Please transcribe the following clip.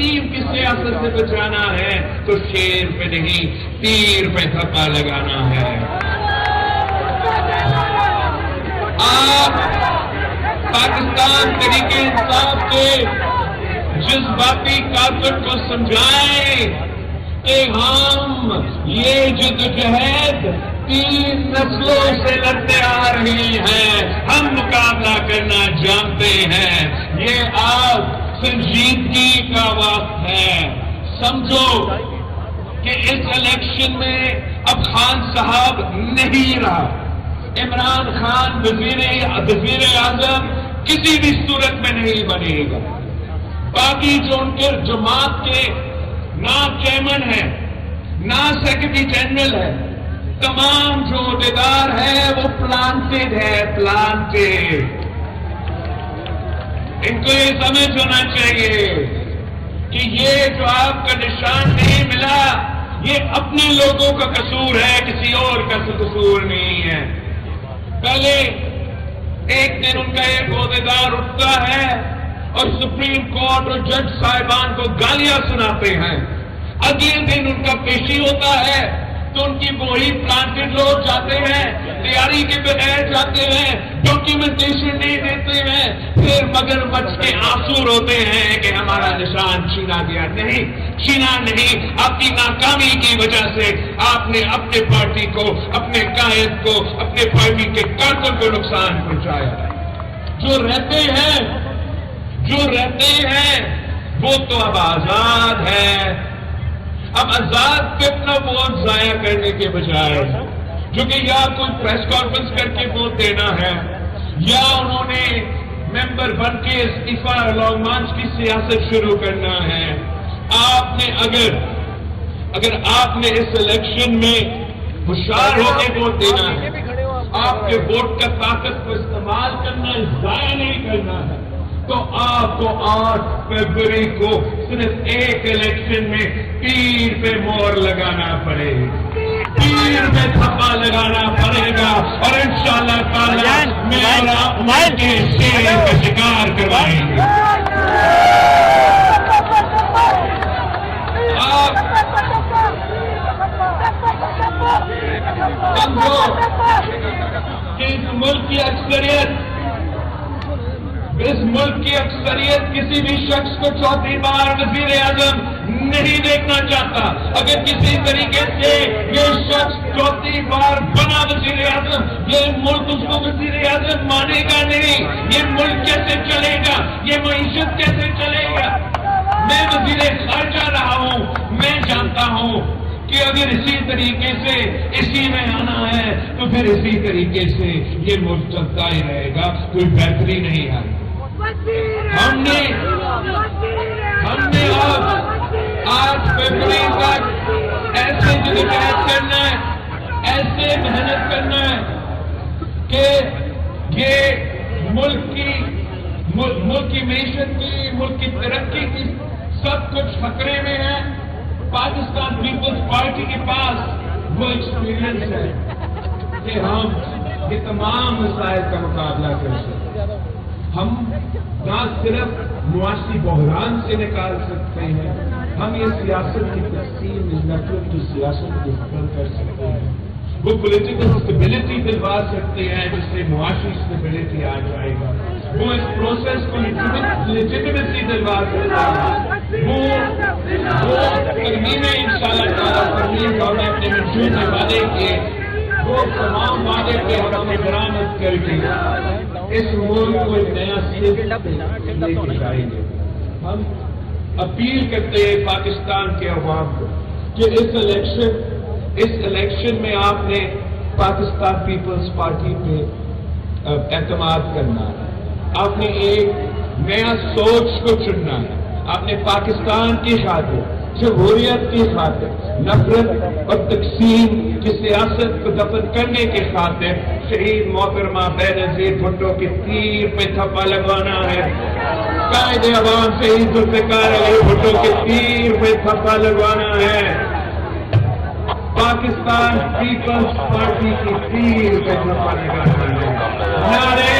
تقسیم کی سیاست سے بچانا ہے تو شیر پہ نہیں تیر پہ تھپا لگانا ہے. آپ پاکستان تحریک انصاف کے جذباتی کافر کو سمجھائیں کہ ہم یہ جدوجہد 3 نسلوں سے لڑتے آ رہے ہیں، ہم مقابلہ کرنا جانتے ہیں. یہ آپ سنجیدگی کا وقت ہے. سمجھو کہ اس الیکشن میں اب خان صاحب نہیں رہا. عمران خان وزیر اعظم کسی بھی صورت میں نہیں بنے گا. باقی جو ان کے جماعت کے نہ چیئرمین ہے نہ سیکرٹری جنرل ہے، تمام جو عہدیدار ہے وہ پلانٹڈ ہے، پلانٹڈ. ان کو یہ سمجھ ہونا چاہیے کہ یہ جو آپ کا نشان نہیں ملا یہ اپنے لوگوں کا قصور ہے، کسی اور کا قصور نہیں ہے. پہلے ایک دن ان کا ایک عہدیدار اٹھتا ہے اور سپریم کورٹ اور جج صاحبان کو گالیاں سناتے ہیں. اگلے دن ان کا پیشی ہوتا ہے تو ان کی وہی پلانٹڈ لوگ جاتے ہیں، تیاری کے بغیر جاتے ہیں، ڈاکیومنٹیشن نہیں دیتے ہیں، پھر مگر مچھ کے آنسو روتے ہیں کہ ہمارا نشان چھینا گیا. نہیں، چھینا نہیں. آپ کی ناکامی کی وجہ سے آپ نے اپنے پارٹی کو، اپنے قائد کو، اپنے پارٹی کے کارکن کو نقصان پہنچایا. جو رہتے ہیں وہ تو اب آزاد ہے. اب آزاد پہ اپنا ووٹ ضائع کرنے کے بجائے جو کہ یا کوئی پریس کانفرنس کر کے ووٹ دینا ہے یا انہوں نے ممبر بن کے استعفی لانگ مارچ کی سیاست شروع کرنا ہے. آپ نے اگر آپ نے اس الیکشن میں ہوشیار ہو کے ووٹ دینا ہے، آپ کے ووٹ کا طاقت کو استعمال کرنا ہے، ضائع نہیں کرنا ہے، تو آپ کو 8 فروری کو صرف ایک الیکشن میں تیر پہ مور لگانا پڑے گا، تیر پہ تھپا لگانا پڑے گا اور انشاءاللہ تعالی میں کے شیر کا شکار کروائیں گے. آپ سمجھو کہ اس ملک کی اکثریت کسی بھی شخص کو 4تھی بار وزیر اعظم نہیں دیکھنا چاہتا. اگر کسی طریقے سے یہ شخص 4تھی بار بنا وزیر اعظم، یہ ملک اس کو وزیر اعظم مانے گا نہیں. یہ ملک کیسے چلے گا؟ یہ معیشت کیسے چلے گا؟ میں وزیر خارجہ رہا ہوں، میں جانتا ہوں کہ اگر اسی طریقے سے اسی میں آنا ہے تو پھر اسی طریقے سے یہ ملک چلتا ہی رہے گا، کوئی بہتری نہیں آئے. ہم نے 8 فروری تک ایسے جدوجہد کرنا ہے، ایسے محنت کرنا ہے کہ یہ ملک کی معیشت کی، ملک کی ترقی کی سب کچھ خطرے میں ہے. پاکستان پیپلز پارٹی کے پاس وہ ایکسپیرینس ہے کہ ہم یہ تمام مسائل کا مقابلہ کر سکتے. ہم نہ صرف معاشی بحران سے نکال سکتے ہیں، ہم یہ سیاست کی تقسیم، نفرت کی سیاست کو ختم کر سکتے ہیں. وہ پولیٹیکل اسٹیبلٹی دلوا سکتے ہیں جس سے معاشی اسٹیبلٹی آ جائے گا. وہ اس پروسیس کو لیجیٹیمیسی دلوا سکتے ہیں. وہ ترمیم انشاءاللہ تعالیٰ ترمیم اور اپنے منشور میں وعدے کیے، وہ تمام وعدے پہ ہم نے برآمد کر کے اس ملک کو ایک نیا سیٹ لے کے جائیں گے. ہم اپیل کرتے ہیں پاکستان کے عوام کو کہ اس الیکشن میں آپ نے پاکستان پیپلز پارٹی پہ اعتماد کرنا ہے. آپ نے ایک نیا سوچ کو چننا ہے. آپ نے پاکستان کی خاطر، جمہوریت کی خاطر، نفرت اور تقسیم کی سیاست کو دفن کرنے کی خاطر شہید محترمہ بینظیر بھٹو کے تیر پہ تھپا لگوانا ہے. قائد عوام شہید ذوالفقار علی بھٹو کے تیر پہ تھپا لگوانا ہے. پاکستان پیپلز پارٹی کی تیر پہ تھپا لگانا ہے. نعرے